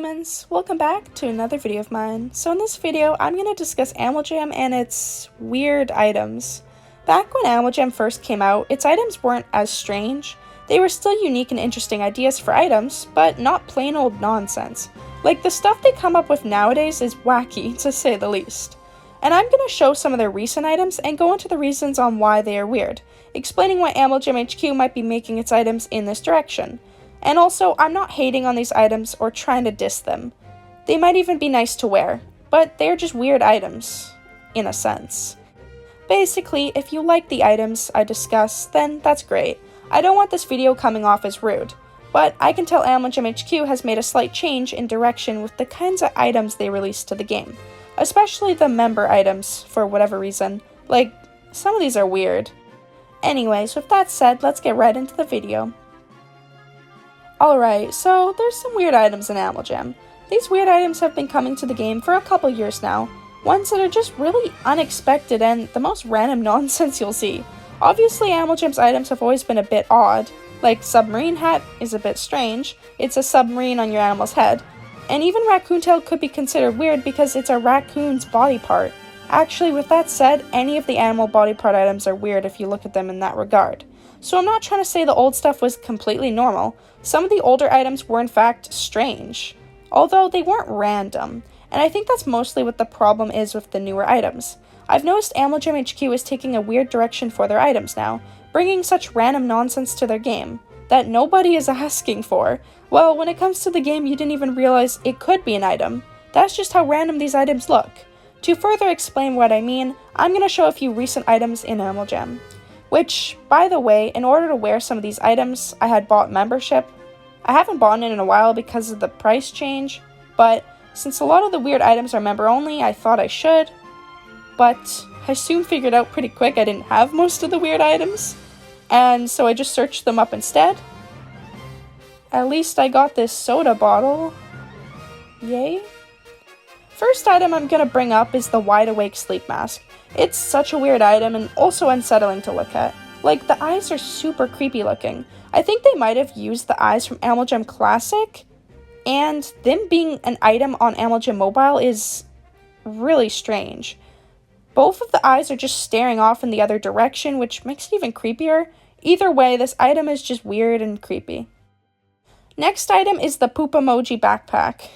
Leamons! Welcome back to another video of mine. So in this video, I'm going to discuss Animal Jam and its weird items. Back when Animal Jam first came out, its items weren't as strange. They were still unique and interesting ideas for items, but not plain old nonsense. Like, the stuff they come up with nowadays is wacky, to say the least. And I'm going to show some of their recent items and go into the reasons on why they are weird, explaining why Animal Jam HQ might be making its items in this direction. And also, I'm not hating on these items or trying to diss them. They might even be nice to wear, but they're just weird items, in a sense. Basically, if you like the items I discuss, then that's great. I don't want this video coming off as rude, but I can tell Animal Jam HQ has made a slight change in direction with the kinds of items they release to the game. Especially the member items, for whatever reason. Like, some of these are weird. Anyways, with that said, let's get right into the video. Alright, so there's some weird items in Animal Jam. These weird items have been coming to the game for a couple years now, ones that are just really unexpected and the most random nonsense you'll see. Obviously, Animal Jam's items have always been a bit odd, like submarine hat is a bit strange, it's a submarine on your animal's head, and even raccoon tail could be considered weird because it's a raccoon's body part. Actually, with that said, any of the animal body part items are weird if you look at them in that regard. So I'm not trying to say the old stuff was completely normal. Some of the older items were in fact strange, although they weren't random, and I think that's mostly what the problem is with the newer items. I've noticed Animal Jam HQ is taking a weird direction for their items now, bringing such random nonsense to their game that nobody is asking for. Well, when it comes to the game, you didn't even realize it could be an item. That's just how random these items look. To further explain what I mean, I'm going to show a few recent items in Animal Jam. Which, by the way, in order to wear some of these items, I had bought membership. I haven't bought it in a while because of the price change, but since a lot of the weird items are member only, I thought I should. But I soon figured out pretty quick I didn't have most of the weird items, and so I just searched them up instead. At least I got this soda bottle. Yay. First item I'm gonna bring up is the wide awake sleep mask. It's such a weird item and also unsettling to look at. Like, the eyes are super creepy looking. I think they might have used the eyes from Animal Jam Classic, and them being an item on Animal Jam Mobile is really strange. Both of the eyes are just staring off in the other direction, which makes it even creepier. Either way, this item is just weird and creepy. Next item is the poop emoji backpack.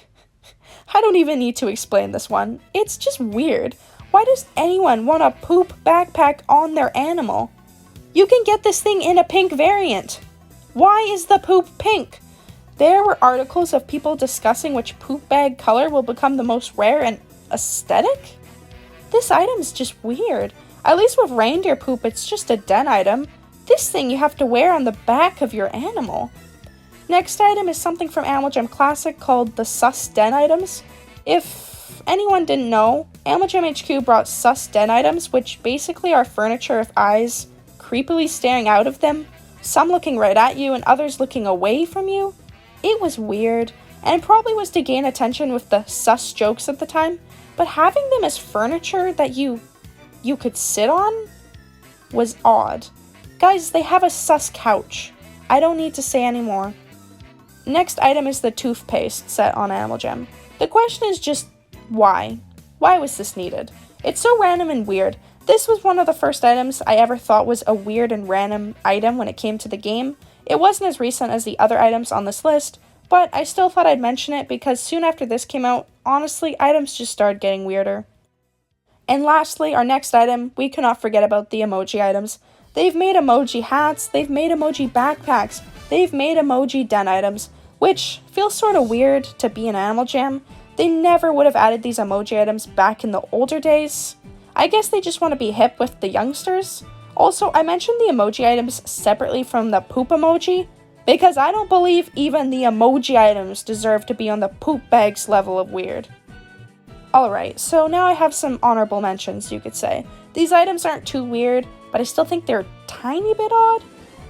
I don't even need to explain this one. It's just weird. Why does anyone want a poop backpack on their animal? You can get this thing in a pink variant. Why is the poop pink? There were articles of people discussing which poop bag color will become the most rare and aesthetic? This item is just weird. At least with reindeer poop, it's just a den item. This thing you have to wear on the back of your animal. Next item is something from Animal Jam Classic called the Sus Den items. If anyone didn't know, Animal Jam HQ brought Sus Den items, which basically are furniture with eyes creepily staring out of them, some looking right at you and others looking away from you. It was weird, and it probably was to gain attention with the sus jokes at the time, but having them as furniture that you could sit on was odd. Guys, they have a sus couch. I don't need to say any more. Next item is the toothpaste set on Animal Jam. The question is just, why? Why was this needed? It's so random and weird. This was one of the first items I ever thought was a weird and random item when it came to the game. It wasn't as recent as the other items on this list, but I still thought I'd mention it because soon after this came out, honestly, items just started getting weirder. And lastly, our next item, we cannot forget about the emoji items. They've made emoji hats, they've made emoji backpacks, they've made emoji den items, which feels sort of weird to be in Animal Jam. They never would have added these emoji items back in the older days. I guess they just want to be hip with the youngsters. Also, I mentioned the emoji items separately from the poop emoji, because I don't believe even the emoji items deserve to be on the poop bags level of weird. Alright, so now I have some honorable mentions, you could say. These items aren't too weird, but I still think they're a tiny bit odd,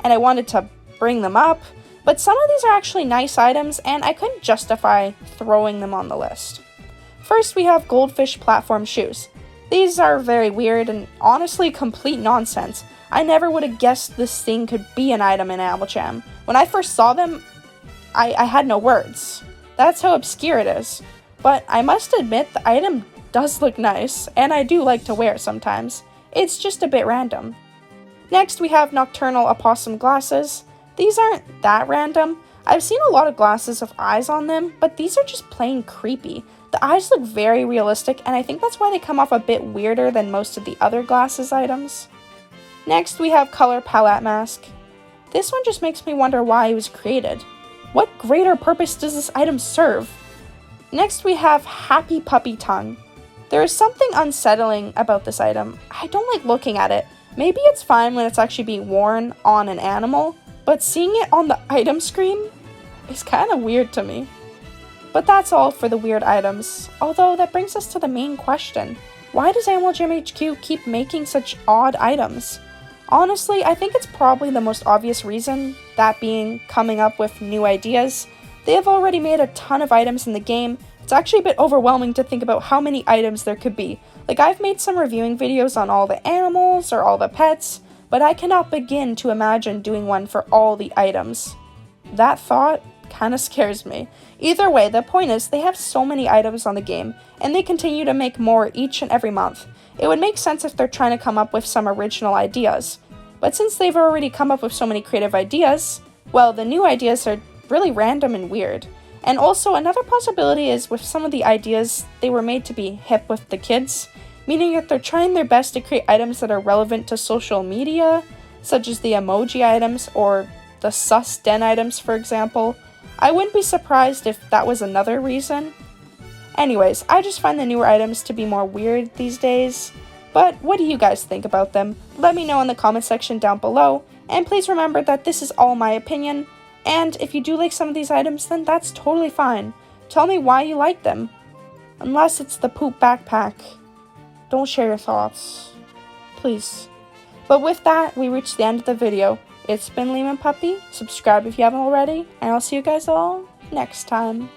and I wanted to bring them up. But some of these are actually nice items, and I couldn't justify throwing them on the list. First, we have goldfish platform shoes. These are very weird and honestly complete nonsense. I never would have guessed this thing could be an item in Animal Jam. When I first saw them, I had no words. That's how obscure it is. But I must admit, the item does look nice, and I do like to wear sometimes. It's just a bit random. Next, we have Nocturnal Opossum Glasses. These aren't that random. I've seen a lot of glasses with eyes on them, but these are just plain creepy. The eyes look very realistic, and I think that's why they come off a bit weirder than most of the other glasses items. Next, we have Color Palette Mask. This one just makes me wonder why it was created. What greater purpose does this item serve? Next, we have Happy Puppy Tongue. There is something unsettling about this item. I don't like looking at it. Maybe it's fine when it's actually being worn on an animal, but seeing it on the item screen is kind of weird to me. But that's all for the weird items, although that brings us to the main question. Why does Animal Jam HQ keep making such odd items? Honestly, I think it's probably the most obvious reason, that being coming up with new ideas. They have already made a ton of items in the game. It's actually a bit overwhelming to think about how many items there could be. Like, I've made some reviewing videos on all the animals or all the pets, but I cannot begin to imagine doing one for all the items. That thought kind of scares me. Either way, the point is they have so many items on the game, and they continue to make more each and every month. It would make sense if they're trying to come up with some original ideas. But since they've already come up with so many creative ideas, well, the new ideas are really random and weird. And also, another possibility is with some of the ideas, they were made to be hip with the kids, meaning that they're trying their best to create items that are relevant to social media, such as the emoji items or the sus den items, for example. I wouldn't be surprised if that was another reason. Anyways, I just find the newer items to be more weird these days. But what do you guys think about them? Let me know in the comment section down below, and please remember that this is all my opinion, and if you do like some of these items, then that's totally fine. Tell me why you like them. Unless it's the poop backpack. Don't share your thoughts. Please. But with that, we reached the end of the video. It's been Leamon Puppy. Subscribe if you haven't already, and I'll see you guys all next time.